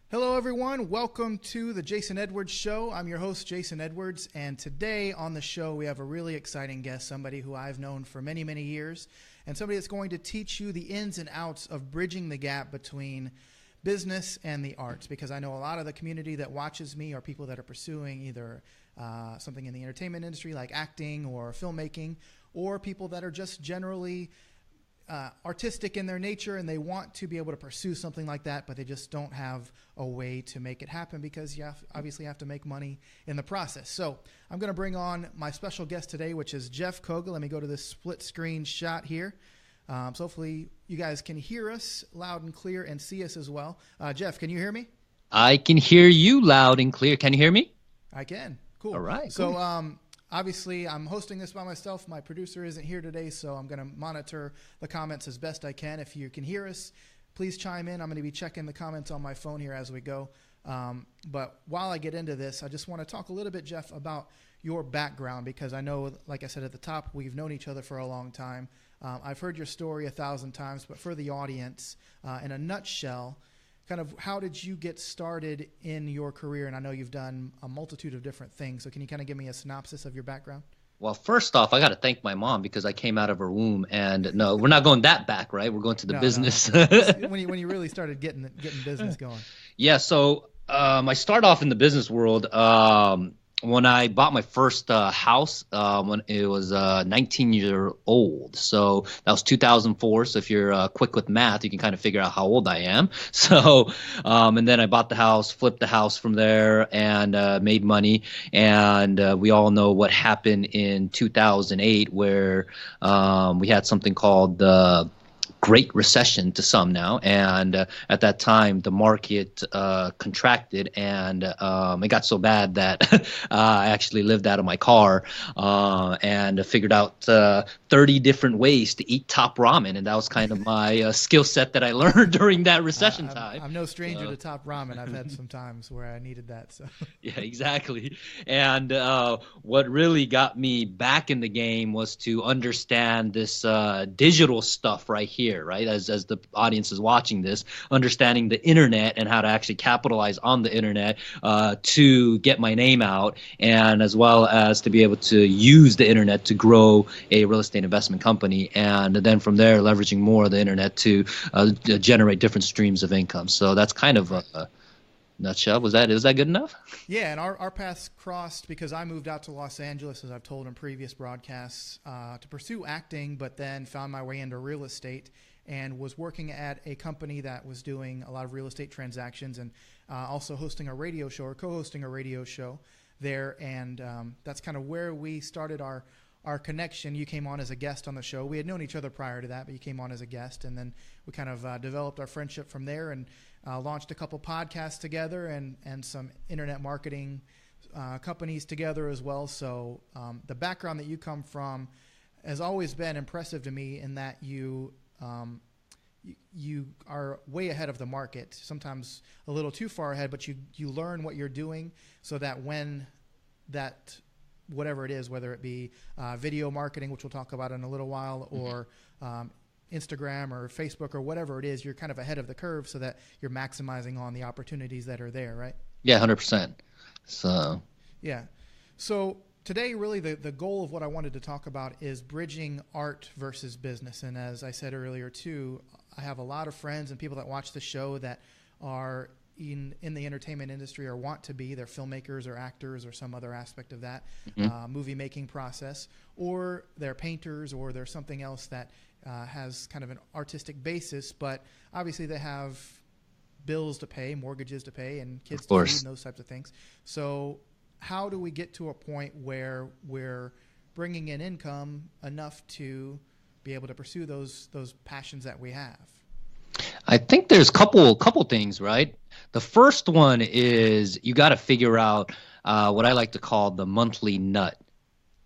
Hello, everyone. Welcome to the Jason Edwards Show. I'm your host, Jason Edwards, and today on the show we have a really exciting guest, somebody who I've known for many, many years, and somebody that's going to teach you the ins and outs of bridging the gap between business and the arts, because I know a lot of the community that watches me are people that are pursuing either something in the entertainment industry like acting or filmmaking, or people that are just generally artistic in their nature, and they want to be able to pursue something like that, but they just don't have a way to make it happen because you obviously have to make money in the process. So I'm going to bring on my special guest today, which is Jeff Coga. Let me go to this split screen shot here. So hopefully you guys can hear us loud and clear and see us as well. Jeff, can you hear me? I can hear you loud and clear. Can you hear me? I can. Cool. All right. So cool. Obviously, I'm hosting this by myself. My producer isn't here today, so I'm going to monitor the comments as best I can. If you can hear us, please chime in. I'm going to be checking the comments on my phone here as we go. But while I get into this, I just want to talk a little bit, Jeff, about your background, because I know, like I said at the top, we've known each other for a long time. I've heard your story 1,000 times, but for the audience, in a nutshell, kind of how did you get started in your career? And I know you've done a multitude of different things. So can you kind of give me a synopsis of your background? Well, first off, I got to thank my mom because I came out of her womb. And no, we're not going that back, right? We're going to the business. No. when you really started getting business going. Yeah. So I started off in the business world when I bought my first house when it was 19 years old. So that was 2004. So if you're quick with math, you can kind of figure out how old I am. So and then I bought the house, flipped the house from there, and made money. And we all know what happened in 2008, where we had something called the Great Recession to some now, and at that time the market contracted, and it got so bad that I actually lived out of my car and figured out 30 different ways to eat top ramen, and that was kind of my skill set that I learned during that recession time. I'm no stranger to top ramen. I've had some times where I needed that. So yeah, exactly. And what really got me back in the game was to understand this digital stuff right here. Right, as the audience is watching this, understanding the internet and how to actually capitalize on the internet to get my name out, and as well as to be able to use the internet to grow a real estate investment company, and then from there leveraging more of the internet to generate different streams of income. So that's kind of a nutshell. Is that good enough? Yeah, and our paths crossed because I moved out to Los Angeles, as I've told in previous broadcasts, to pursue acting, but then found my way into real estate and was working at a company that was doing a lot of real estate transactions, and also hosting a radio show or co-hosting a radio show there. And that's kind of where we started our connection. You came on as a guest on the show. We had known each other prior to that, but you came on as a guest, and then we kind of developed our friendship from there, and launched a couple podcasts together and some internet marketing companies together as well. So the background that you come from has always been impressive to me, in that you are way ahead of the market, sometimes a little too far ahead, but you learn what you're doing so that when that whatever it is, whether it be video marketing, which we'll talk about in a little while, or Instagram or Facebook or whatever it is, you're kind of ahead of the curve so that you're maximizing on the opportunities that are there, right? Yeah, 100%. So yeah. So today, really, the goal of what I wanted to talk about is bridging art versus business. And as I said earlier, too, I have a lot of friends and people that watch the show that are in the entertainment industry or want to be. They're filmmakers or actors or some other aspect of that movie making process, or they're painters, or they're something else that has kind of an artistic basis, but obviously they have bills to pay, mortgages to pay, and kids to feed, and those types of things. So how do we get to a point where we're bringing in income enough to be able to pursue those passions that we have? I think there's couple things, right? The first one is you got to figure out what I like to call the monthly nut.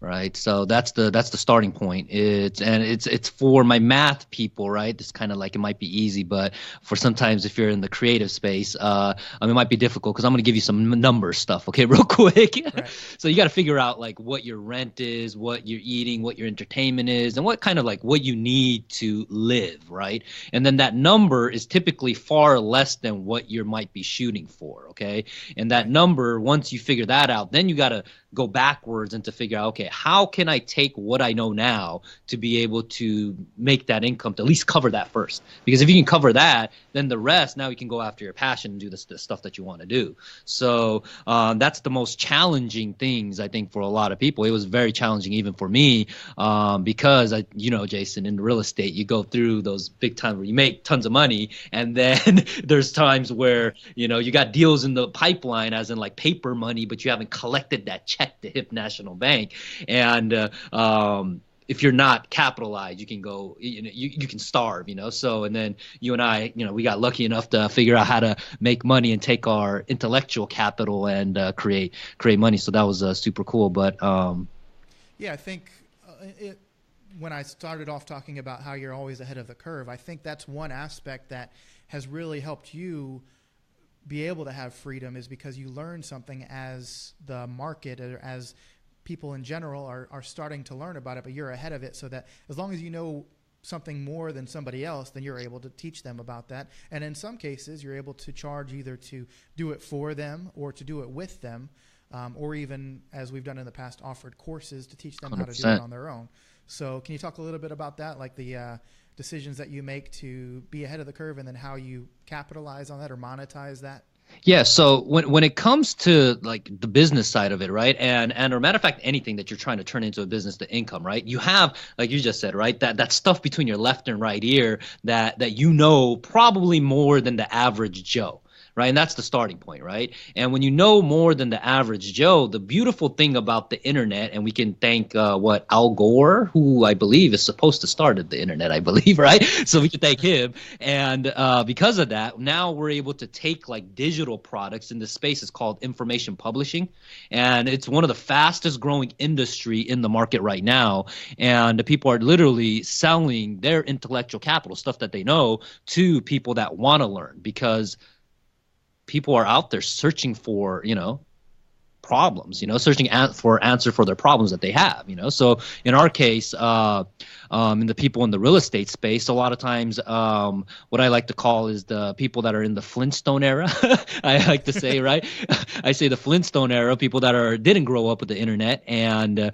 right? So that's the starting point. It's for my math people, right? It's kind of like it might be easy, but for sometimes if you're in the creative space, it might be difficult because I'm going to give you some number stuff, okay, real quick. Right. So you got to figure out like what your rent is, what you're eating, what your entertainment is, and what kind of like what you need to live, right? And then that number is typically far less than what you might be shooting for, okay? And that Right. number, once you figure that out, then you got to go backwards and to figure out, okay, how can I take what I know now to be able to make that income to at least cover that first? Because if you can cover that, then the rest, now you can go after your passion and do the stuff that you want to do. So that's the most challenging things, I think, for a lot of people. It was very challenging even for me because, Jason, in real estate, you go through those big times where you make tons of money. And then there's times where, you got deals in the pipeline, as in like paper money, but you haven't collected that check to Hip National Bank. And if you're not capitalized, you can go, you can starve, So, and then you and I, we got lucky enough to figure out how to make money and take our intellectual capital and create money. So that was super cool. But Yeah, I think when I started off talking about how you're always ahead of the curve, I think that's one aspect that has really helped you be able to have freedom, is because you learn something as the market or as people in general are starting to learn about it, but you're ahead of it, so that as long as you know something more than somebody else, then you're able to teach them about that. And in some cases, you're able to charge either to do it for them or to do it with them, or even, as we've done in the past, offered courses to teach them 100%. how to do it on their own. So can you talk a little bit about that, like the decisions that you make to be ahead of the curve, and then how you capitalize on that or monetize that? Yeah, so when it comes to like the business side of it, right, and or matter of fact, anything that you're trying to turn into a business to income, right, you have, like you just said, right, that stuff between your left and right ear that probably more than the average Joe. Right. And that's the starting point. Right. And when you know more than the average Joe, the beautiful thing about the internet, and we can thank Al Gore, who I believe is supposed to start the internet, I believe. Right. So we can thank him. And because of that, now we're able to take like digital products in this space. Is called information publishing. And it's one of the fastest growing industry in the market right now. And the people are literally selling their intellectual capital, stuff that they know, to people that want to learn, because people are out there searching for, problems, searching for answer for their problems that they have, So in our case, in the people in the real estate space, a lot of times, what I like to call is the people that are in the Flintstone era. I like to say, right? I say the Flintstone era, people that didn't grow up with the internet, and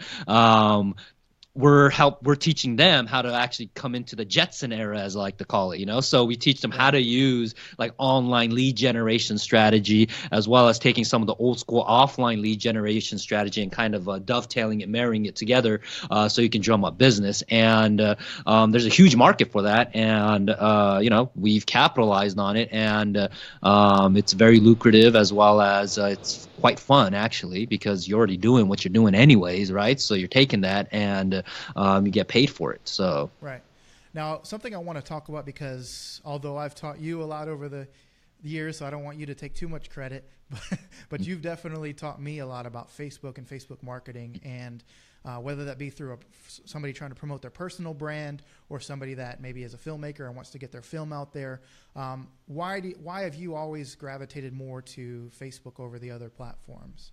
we're teaching them how to actually come into the Jetson era, as I like to call it, So we teach them how to use like online lead generation strategy, as well as taking some of the old school offline lead generation strategy and kind of dovetailing it, marrying it together, so you can drum up business. And there's a huge market for that, and we've capitalized on it, and it's very lucrative, as well as it's quite fun actually, because you're already doing what you're doing anyways, right? So you're taking that and you get paid for it. So Right. Now, something I want to talk about, because although I've taught you a lot over the years, so I don't want you to take too much credit, but you've definitely taught me a lot about Facebook and Facebook marketing, and whether that be through somebody trying to promote their personal brand, or somebody that maybe is a filmmaker and wants to get their film out there. Why have you always gravitated more to Facebook over the other platforms?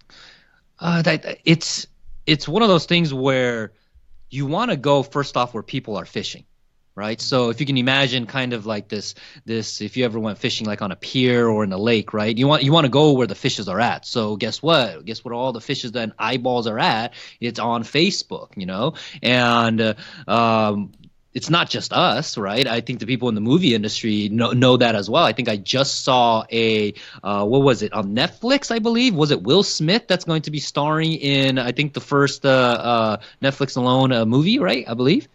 It's one of those things where you want to go first off where people are fishing, right? So if you can imagine kind of like this, if you ever went fishing like on a pier or in a lake, right? You want to go where the fishes are at. So guess what? Guess what? All the fishes that eyeballs are at, it's on Facebook, and it's not just us, right? I think the people in the movie industry know that as well. I think I just saw what was it, on Netflix, I believe? Was it Will Smith that's going to be starring in, I think, the first Netflix alone movie, right? I believe.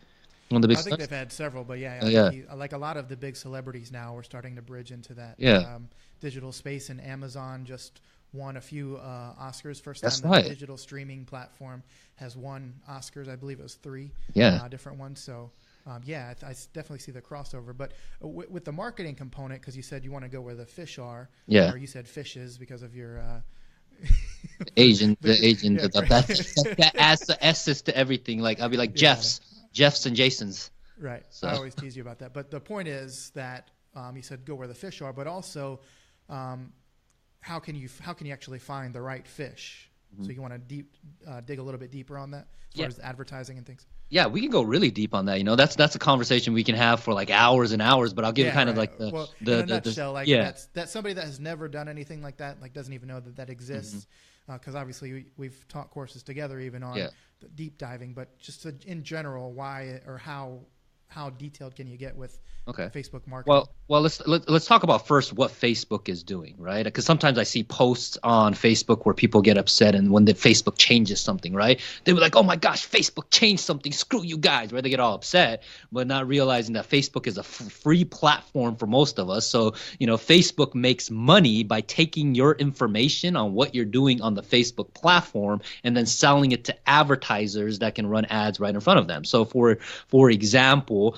One of the big I think stars. they've had several, but yeah, Yeah. like a lot of the big celebrities now are starting to bridge into that Yeah. digital space, and Amazon just won a few Oscars. First That's time that right. a digital streaming platform has won Oscars. I believe it was 3 different ones. So yeah, I definitely see the crossover. But with the marketing component, because you said you want to go where the fish are, Yeah. or you said fishes because of your Asian, Yeah, that adds the S's to everything. Like I'll be like yeah, Jeff's and Jason's. right. So I always tease you about that. But the point is that you said go where the fish are, but also um, how can you actually find the right fish? So you want to dig a little bit deeper on that as far as advertising and things. yeah, we can go really deep on that. That's a conversation we can have for like hours and hours. But I'll give Yeah, kind of right. like Well, in a the nutshell, like yeah. that's somebody that has never done anything like that, like doesn't even know that that exists. Because obviously we've taught courses together, even on Yeah. the deep diving. But just in general, why or how detailed can you get with Okay. Facebook marketing? Well, let's talk about first what Facebook is doing, right? Because sometimes I see posts on Facebook where people get upset, and when the Facebook changes something, right? They were like, "Oh my gosh, Facebook changed something! Screw you guys!" Right? They get all upset, but not realizing that Facebook is a free platform for most of us. So Facebook makes money by taking your information on what you're doing on the Facebook platform and then selling it to advertisers that can run ads right in front of them. So for example,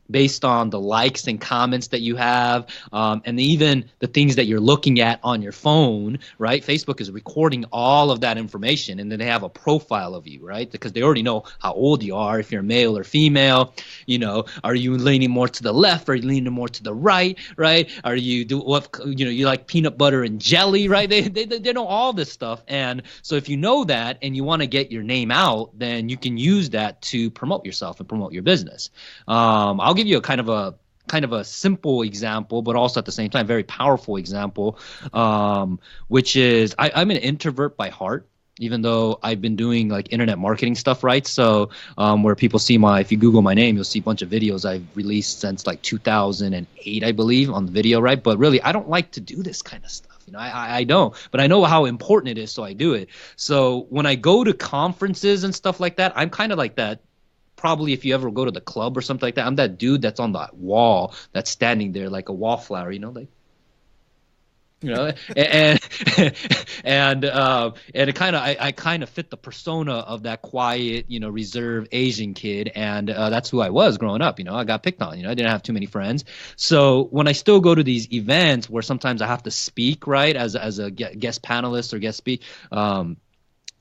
based on the likes and comments that you have, and even the things that you're looking at on your phone, right? Facebook is recording all of that information, and then they have a profile of you, right? Because they already know how old you are, if you're male or female. Are you leaning more to the left? Are you leaning more to the right? Right? Are you you like peanut butter and jelly, right? They know all this stuff, and so if you know that and you want to get your name out, then you can use that to promote yourself and promote your business. I'll give you a kind of a simple example, but also at the same time very powerful example, which is I'm an introvert by heart, even though I've been doing like internet marketing stuff, right? So where people see if you Google my name, you'll see a bunch of videos I've released since like 2008, I believe, on the video, right? But really, I don't like to do this kind of stuff. I don't, but I know how important it is, so I do it. So when I go to conferences and stuff like that, I'm kind of like that. Probably if you ever go to the club or something like that, I'm that dude that's on the wall that's standing there like a wallflower, like and and it kind of I kind of fit the persona of that quiet, reserved Asian kid, and that's who I was growing up. I got picked on. I didn't have too many friends. So when I still go to these events where sometimes I have to speak, right, as a guest panelist or guest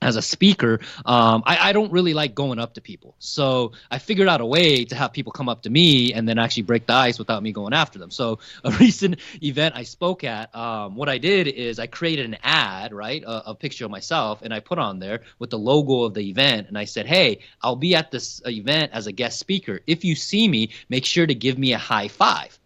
as a speaker, I don't really like going up to people. So I figured out a way to have people come up to me and then actually break the ice without me going after them. So a recent event I spoke at, what I did is I created an ad, right, a picture of myself, and I put on there with the logo of the event. And I said, hey, I'll be at this event as a guest speaker. If you see me, make sure to give me a high five.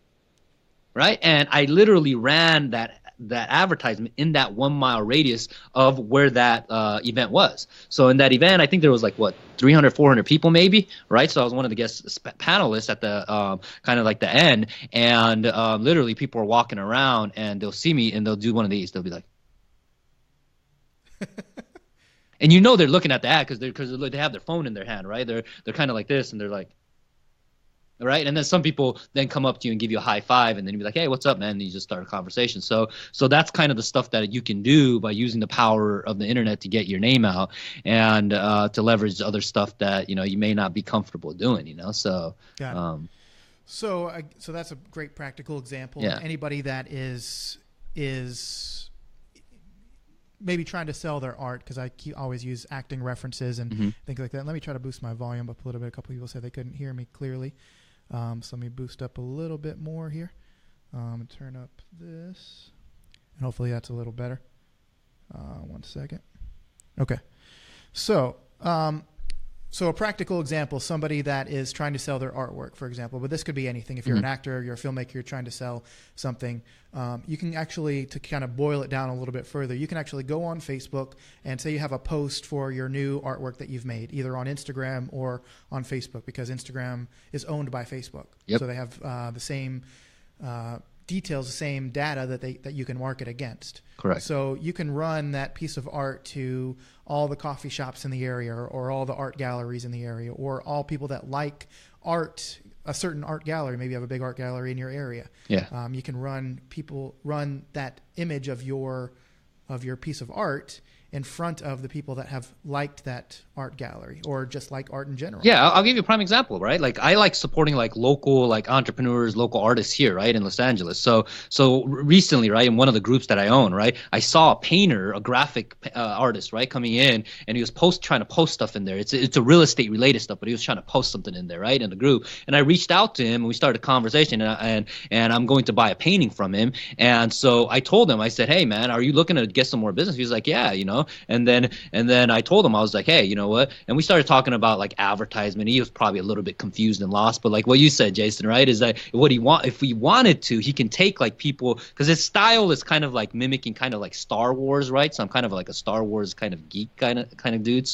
Right. And I literally ran that advertisement in that 1 mile radius of where that event was. So in that event, I think there was like 300, 400 people maybe, right? So I was one of the guest panelists at the kind of like the end, and literally people are walking around and they'll see me and they'll do one of these. They'll be like, and they're looking at the ad because they have their phone in their hand, right? They're kind of like this, and they're like. Right. And then some people then come up to you and give you a high five, and then you be like, hey, what's up, man? And you just start a conversation. So that's kind of the stuff that you can do by using the power of the internet to get your name out and to leverage other stuff that, you may not be comfortable doing, So, Got it. So that's a great practical example. Yeah. Anybody that is maybe trying to sell their art, because I always use acting references and things like that. Let me try to boost my volume up a little bit. A couple people said they couldn't hear me clearly. So let me boost up a little bit more here. Turn up this. And hopefully that's a little better. 1 second. Okay. So a practical example, somebody that is trying to sell their artwork, for example, but this could be anything. If you're an actor, you're a filmmaker, you're trying to sell something, you can actually, to kind of boil it down a little bit further, you can actually go on Facebook and say you have a post for your new artwork that you've made, either on Instagram or on Facebook, because Instagram is owned by Facebook. Yep. So they have the same details, the same data that you can market against. Correct. So you can run that piece of art to all the coffee shops in the area, or all the art galleries in the area, or all people that like art, a certain art gallery. Maybe you have a big art gallery in your area. Yeah. You can run that image of your piece of art in front of the people that have liked that art gallery or just like art in general? Yeah, I'll give you a prime example, right? Like I like supporting like local like entrepreneurs, local artists here, right, in Los Angeles. So recently, right, in one of the groups that I own, right, I saw a painter, a graphic artist, right, coming in, and he was trying to post stuff in there. It's a real estate related stuff, but he was trying to post something in there, right, in the group. And I reached out to him, and we started a conversation, and I'm going to buy a painting from him. And so I told him, I said, hey man, are you looking to get some more business? He was like, yeah, And then I told him, I was like, hey, you know what? And we started talking about like advertisement. He was probably a little bit confused and lost, but like what you said, Jason, right, is that if we wanted to, he can take like people, because his style is kind of like mimicking kind of like Star Wars, right? So I'm kind of like a Star Wars kind of geek kind of dude.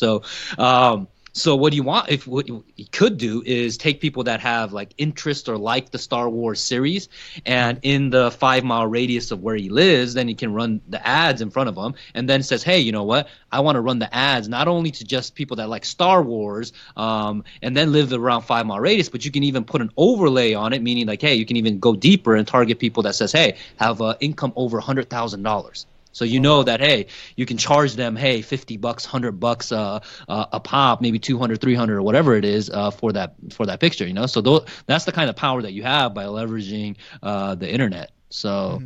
So what do you want? If what you could do is take people that have like interest or like the Star Wars series, and in the 5 mile radius of where he lives, then he can run the ads in front of them, and then says, hey, you know what? I want to run the ads not only to just people that like Star Wars, and then live around 5 mile radius, but you can even put an overlay on it, meaning like, hey, you can even go deeper and target people that says, hey, have income over $100,000. So you know that, hey, you can charge them, hey, $50, $100 a pop, maybe 200, 300 or whatever it is for that picture, So that's the kind of power that you have by leveraging the internet. So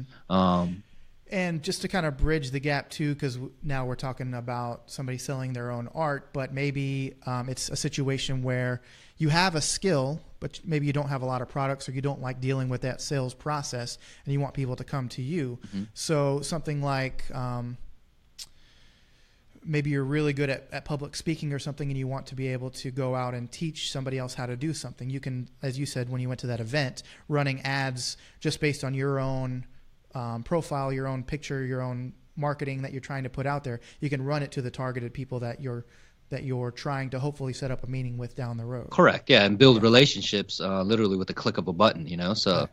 and just to kind of bridge the gap too, because now we're talking about somebody selling their own art, but maybe it's a situation where you have a skill, but maybe you don't have a lot of products, or you don't like dealing with that sales process, and you want people to come to you. So something like maybe you're really good at public speaking or something, and you want to be able to go out and teach somebody else how to do something. You can, as you said when you went to that event, running ads just based on your own profile, your own picture, your own marketing that you're trying to put out there. You can run it to the targeted people that you're trying to hopefully set up a meeting with down the road. Correct. Yeah, and build relationships literally with the click of a button, So. Okay.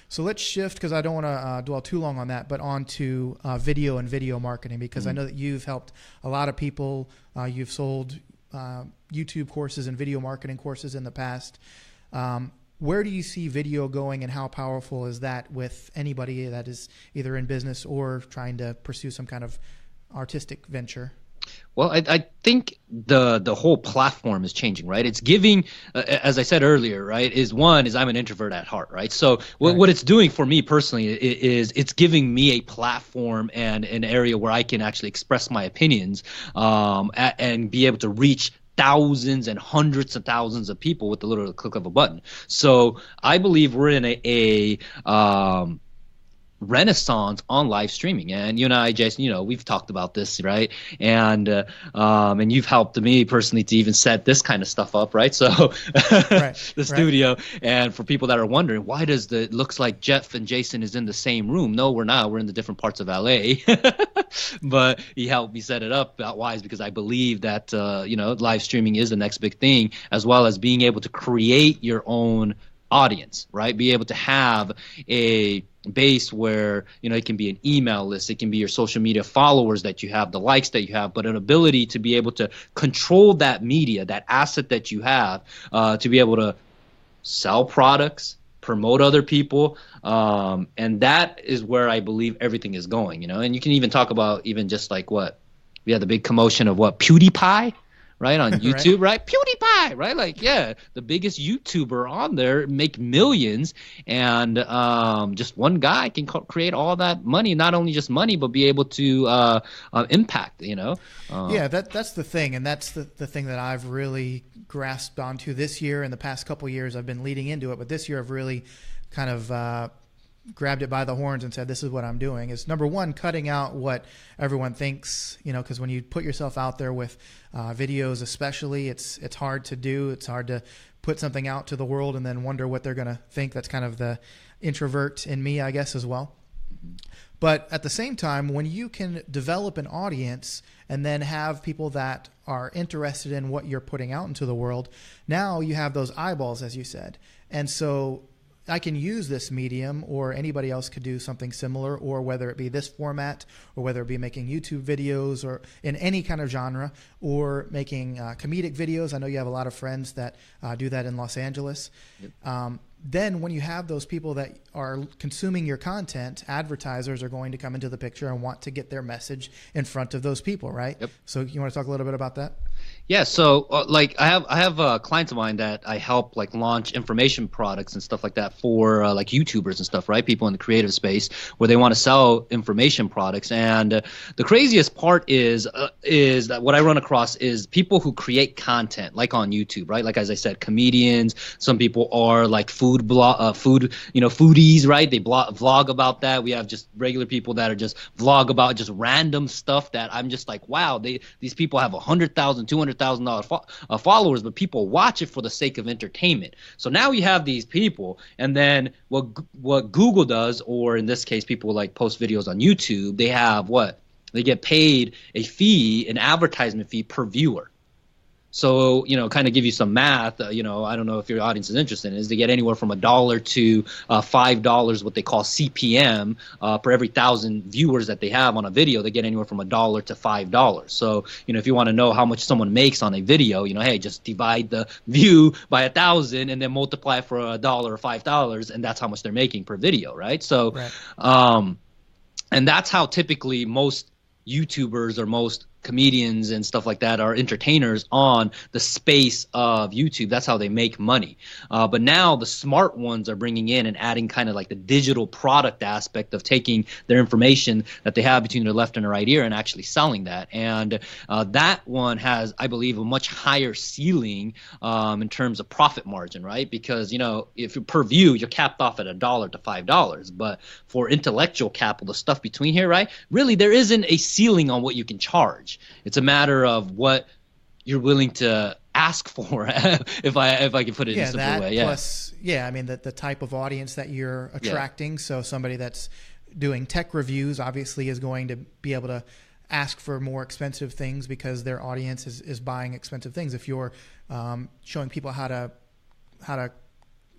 So let's shift, because I don't want to dwell too long on that, but on to video and video marketing, because I know that you've helped a lot of people. You've sold YouTube courses and video marketing courses in the past. Where do you see video going, and how powerful is that with anybody that is either in business or trying to pursue some kind of artistic venture? Well, I think the whole platform is changing, right? It's giving, as I said earlier, right, is I'm an introvert at heart, right? So what it's doing for me personally is it's giving me a platform and an area where I can actually express my opinions and be able to reach thousands and hundreds of thousands of people with the little click of a button. So I believe we're in a renaissance on live streaming, and you and I, Jason, we've talked about this, right? And you've helped me personally to even set this kind of stuff up, right? So the studio, and for people that are wondering, why does it looks like Jeff and Jason is in the same room? No, we're not. We're in the different parts of LA. But he helped me set it up. Why? Is because I believe that live streaming is the next big thing, as well as being able to create your own audience, right? Be able to have a base where it can be an email list, it can be your social media followers that you have, the likes that you have, but an ability to be able to control that media, that asset that you have, to be able to sell products, promote other people, and that is where I believe everything is going. And you can even talk about even just like what we had the big commotion of PewDiePie, right, on YouTube, right? PewDiePie, right? Like, yeah, the biggest YouTuber on there, make millions, and just one guy can create all that money, not only just money, but be able to impact, Yeah, that's the thing, and that's the thing that I've really grasped onto this year. In the past couple of years, I've been leading into it, but this year I've really kind of grabbed it by the horns and said, this is what I'm doing, is number one, cutting out what everyone thinks, because when you put yourself out there with videos especially, it's hard to do. It's hard to put something out to the world and then wonder what they're going to think. That's kind of the introvert in me, I guess, as well. But at the same time, when you can develop an audience and then have people that are interested in what you're putting out into the world, now you have those eyeballs, as you said. And so I can use this medium, or anybody else could do something similar, or whether it be this format, or whether it be making YouTube videos, or in any kind of genre, or making comedic videos. I know you have a lot of friends that do that in Los Angeles. then when you have those people that are consuming your content, advertisers are going to come into the picture and want to get their message in front of those people, right? Yep. So you want to talk a little bit about that? Yeah, so like I have clients of mine that I help like launch information products and stuff like that for like YouTubers and stuff, right? People in the creative space where they want to sell information products. And the craziest part is that what I run across is people who create content like on YouTube, right? Like as I said, comedians. Some people are like foodies, right? They vlog about that. We have just regular people that are just vlog about just random stuff that I'm just like, wow, these people have 100,000, $200,000 followers, but people watch it for the sake of entertainment. So now you have these people, and then what Google does, or in this case, people like post videos on YouTube, they have what? They get paid a fee, an advertisement fee per viewer. So, kind of give you some math, I don't know if your audience is interested in, is they get anywhere from $1 to $5, what they call CPM, per every 1,000 viewers that they have on a video. They get anywhere from $1 to $5. So, if you want to know how much someone makes on a video, hey, just divide the view by 1,000 and then multiply it for $1 or $5, and that's how much they're making per video, right? So, right. And that's how typically most YouTubers or most comedians and stuff like that are entertainers on the space of YouTube. That's how they make money. But now the smart ones are bringing in and adding kind of like the digital product aspect of taking their information that they have between their left and their right ear and actually selling that. And that one has, I believe, a much higher ceiling in terms of profit margin, right? Because, if you're per view, you're capped off at $1 to $5. But for intellectual capital, the stuff between here, right? Really, there isn't a ceiling on what you can charge. It's a matter of what you're willing to ask for, if I can put it in a simple way. Yeah. Plus, I mean, the type of audience that you're attracting. Yeah. So somebody that's doing tech reviews obviously is going to be able to ask for more expensive things because their audience is buying expensive things. If you're showing people how to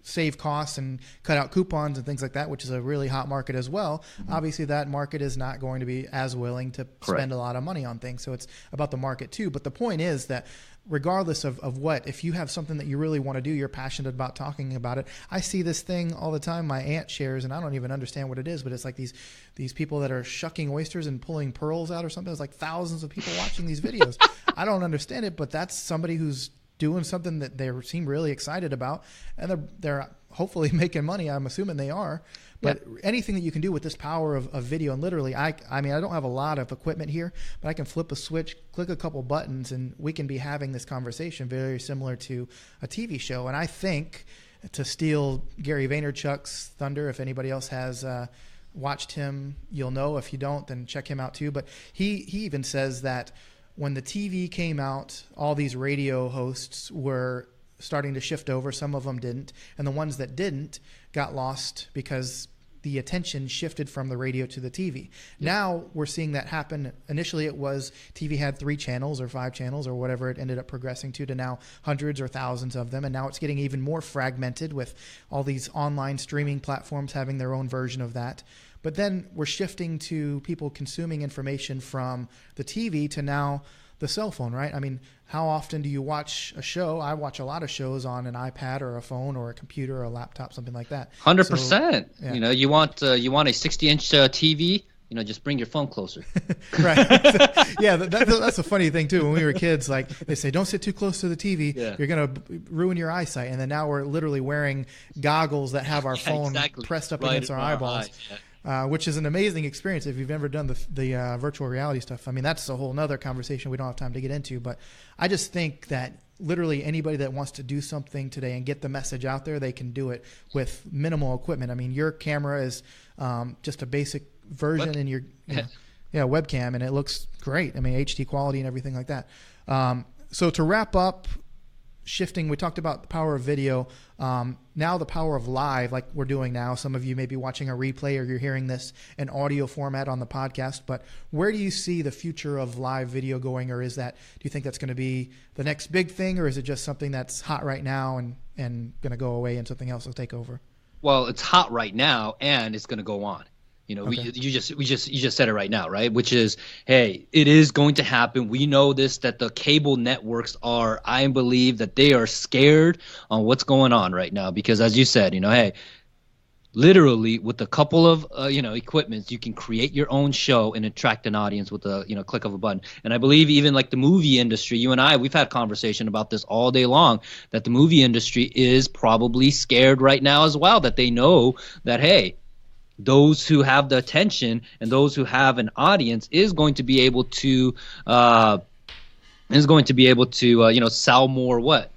save costs and cut out coupons and things like that, which is a really hot market as well. Mm-hmm. Obviously, that market is not going to be as willing to spend a lot of money on things. So it's about the market too. But the point is that regardless of what, if you have something that you really want to do, you're passionate about talking about it. I see this thing all the time my aunt shares, and I don't even understand what it is, but it's like these people that are shucking oysters and pulling pearls out or something. There's like thousands of people watching these videos. I don't understand it, but that's somebody who's doing something that they seem really excited about, and they're hopefully making money. I'm assuming they are. But anything that you can do with this power of video, and literally, I mean, I don't have a lot of equipment here, but I can flip a switch, click a couple buttons, and we can be having this conversation very similar to a TV show. And I think, to steal Gary Vaynerchuk's thunder, if anybody else has watched him, you'll know. If you don't, then check him out too. But he even says that when the TV came out, all these radio hosts were starting to shift over. Some of them didn't. And the ones that didn't got lost because the attention shifted from the radio to the TV. Now we're seeing that happen. Initially it was TV had 3 channels or 5 channels or whatever it ended up progressing to now hundreds or thousands of them. And now it's getting even more fragmented with all these online streaming platforms having their own version of that. But then we're shifting to people consuming information from the TV to now the cell phone, right? I mean, how often do you watch a show? I watch a lot of shows on an iPad or a phone or a computer or a laptop, something like that. 100%. So, you want a 60-inch TV? Just bring your phone closer. Right. That's a funny thing too. When we were kids, like they say, don't sit too close to the TV. Yeah. You're going to ruin your eyesight. And then now we're literally wearing goggles that have our phone pressed up against our eyeballs. Which is an amazing experience if you've ever done the virtual reality stuff. I mean, that's a whole nother conversation we don't have time to get into. But I just think that literally anybody that wants to do something today and get the message out there, they can do it with minimal equipment. I mean, your camera is just a basic version in your webcam, and it looks great. I mean, HD quality and everything like that. So to wrap up, shifting, we talked about the power of video. Now the power of live, like we're doing now. Some of you may be watching a replay or you're hearing this in audio format on the podcast, but where do you see the future of live video going? Or do you think that's going to be the next big thing, or is it just something that's hot right now and going to go away and something else will take over? Well, it's hot right now and it's going to go on. You know, Okay. you just said it right now, right? Which is, hey, it is going to happen. We know this, that the cable networks are, I believe that they are scared on what's going on right now because, as you said, you know, hey, literally with a couple of equipments you can create your own show and attract an audience with a click of a button. And I believe even like the movie industry, you and I, we've had conversation about this all day long, that the movie industry is probably scared right now as well, that they know that, hey, those who have the attention and those who have an audience is going to be able to sell more what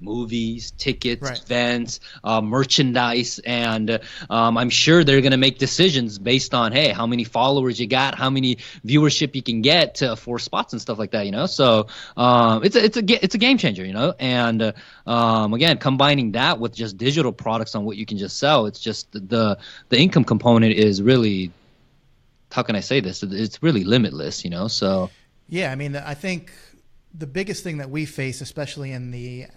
movies, tickets, Right. events, merchandise, and I'm sure they're going to make decisions based on, hey, how many followers you got, how many viewership you can get for spots and stuff like that, you know. So it's a game changer, you know. And again, combining that with just digital products on what you can just sell, it's just the income component is really, how can I say this? It's really limitless, you know. So Yeah, I mean, I think the biggest thing that we face, especially in the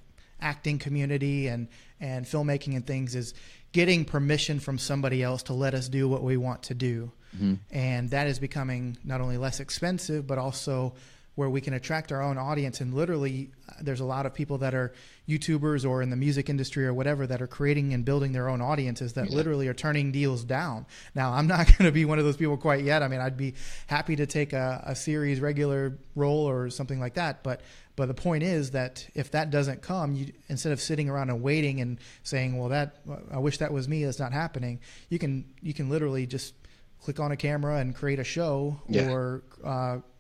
acting community and filmmaking and things, is getting permission from somebody else to let us do what we want to do. mm-hmm. And that is becoming not only less expensive, but also where we can attract our own audience. And literally, there's a lot of people that are YouTubers or in the music industry or whatever that are creating and building their own audiences that literally are turning deals down. Now, I'm not going to be one of those people quite yet. I mean, I'd be happy to take a series regular role or something like that. But the point is that if that doesn't come, you, instead of sitting around and waiting and saying, well, I wish that was me, that's not happening, you can literally just click on a camera and create a show or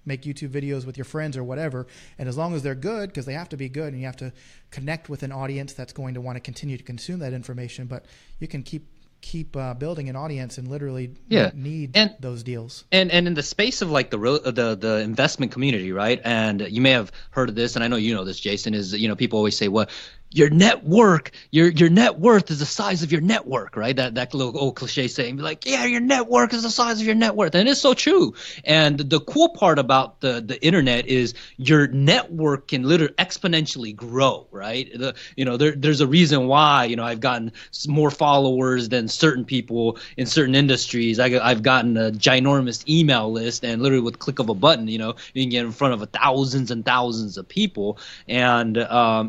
make YouTube videos with your friends or whatever. And as long as they're good, because they have to be good, and you have to connect with an audience that's going to want to continue to consume that information, but you can keep building an audience and literally need those deals. And in the space of like the investment community, right? And you may have heard of this, and I know you know this, Jason, is, you know, people always say, well, your network, your net worth is the size of your network, right? That little old cliche saying, like, yeah, your network is the size of your net worth. And it's so true. And the cool part about the internet is your network can literally exponentially grow, right? There's a reason why, you know, I've gotten more followers than certain people in certain industries. I've gotten a ginormous email list, and literally with the click of a button, you know, you can get in front of thousands and thousands of people. And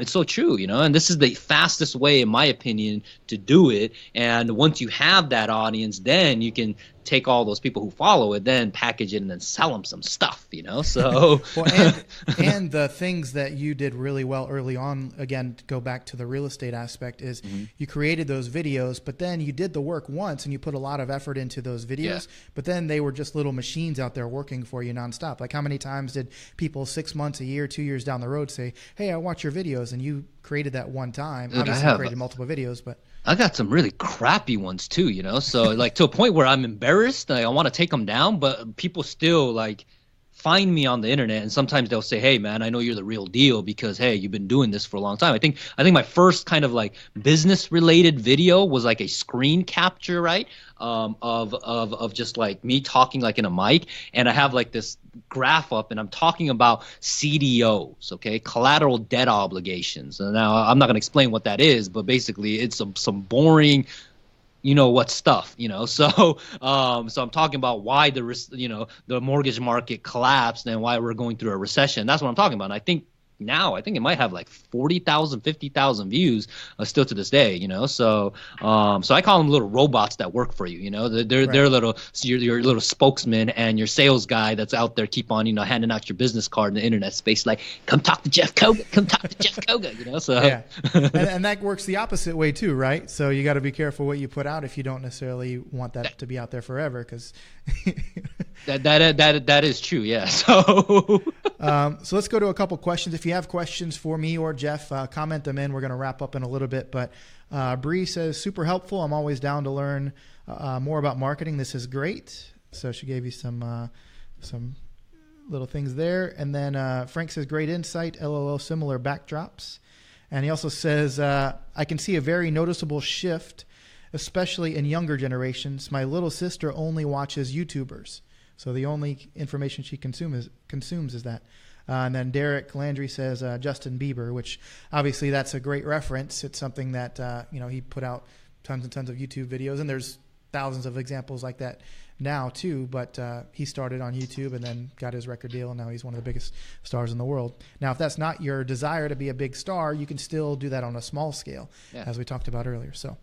it's so true, you know. And this is the fastest way, in my opinion, to do it. And once you have that audience, then you can take all those people who follow it, then package it, and then sell them some stuff, you know. So well, and the things that you did really well early on, again, to go back to the real estate aspect, is you created those videos, but then you did the work once and you put a lot of effort into those videos, but then they were just little machines out there working for you nonstop. Like, how many times did people 6 months, a year, 2 years down the road say, hey, I watch your videos, and you created that one time? Obviously, you created multiple videos, but I got some really crappy ones too, you know. So like, to a point where I'm embarrassed, I want to take them down, but people still like find me on the internet, and sometimes they'll say, hey man, I know you're the real deal because, hey, you've been doing this for a long time. I think my first kind of like business related video was like a screen capture, right? Of just like me talking like in a mic, and I have like this graph up, and I'm talking about CDOs, okay, collateral debt obligations. And now I'm not going to explain what that is, but basically it's some boring, you know what, stuff, you know. So I'm talking about why the mortgage market collapsed and why we're going through a recession. That's what I'm talking about. And I think it might have like 40,000, 50,000 views still to this day, you know. So I call them little robots that work for you, you know. They're little, your little spokesman and your sales guy that's out there keep on, you know, handing out your business card in the internet space, like, come talk to Jeff Coga, you know. So yeah, and that works the opposite way too, right? So you got to be careful what you put out if you don't necessarily want that to be out there forever, because that is true, yeah. So so let's go to a couple questions. If you have questions for me or Jeff, comment them in. We're going to wrap up in a little bit, but Bree says, super helpful. I'm always down to learn more about marketing. This is great. So she gave you some little things there. And then Frank says, great insight, LOL, similar backdrops. And he also says, I can see a very noticeable shift, especially in younger generations. My little sister only watches YouTubers, so the only information she consumes is that. And then Derek Landry says Justin Bieber, which obviously that's a great reference. It's something that he put out tons and tons of YouTube videos, and there's thousands of examples like that now too, but he started on YouTube and then got his record deal, and now he's one of the biggest stars in the world. Now, if that's not your desire to be a big star, you can still do that on a small scale, as we talked about earlier. So,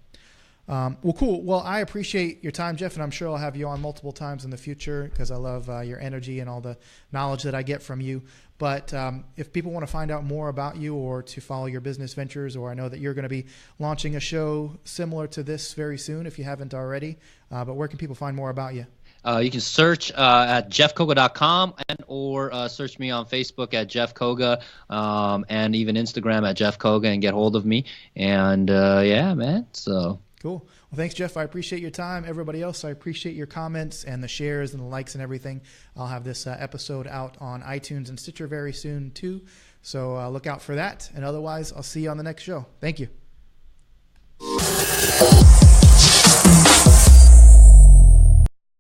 well, cool. Well, I appreciate your time, Jeff, and I'm sure I'll have you on multiple times in the future because I love your energy and all the knowledge that I get from you. But if people want to find out more about you or to follow your business ventures, or I know that you're going to be launching a show similar to this very soon if you haven't already, but where can people find more about you? You can search at jeffcoga.com or search me on Facebook at Jeff Coga, and even Instagram at Jeff Coga, and get hold of me. And yeah, man. So cool. Well, thanks, Jeff. I appreciate your time. Everybody else, I appreciate your comments and the shares and the likes and everything. I'll have this episode out on iTunes and Stitcher very soon too. So look out for that. And otherwise, I'll see you on the next show. Thank you.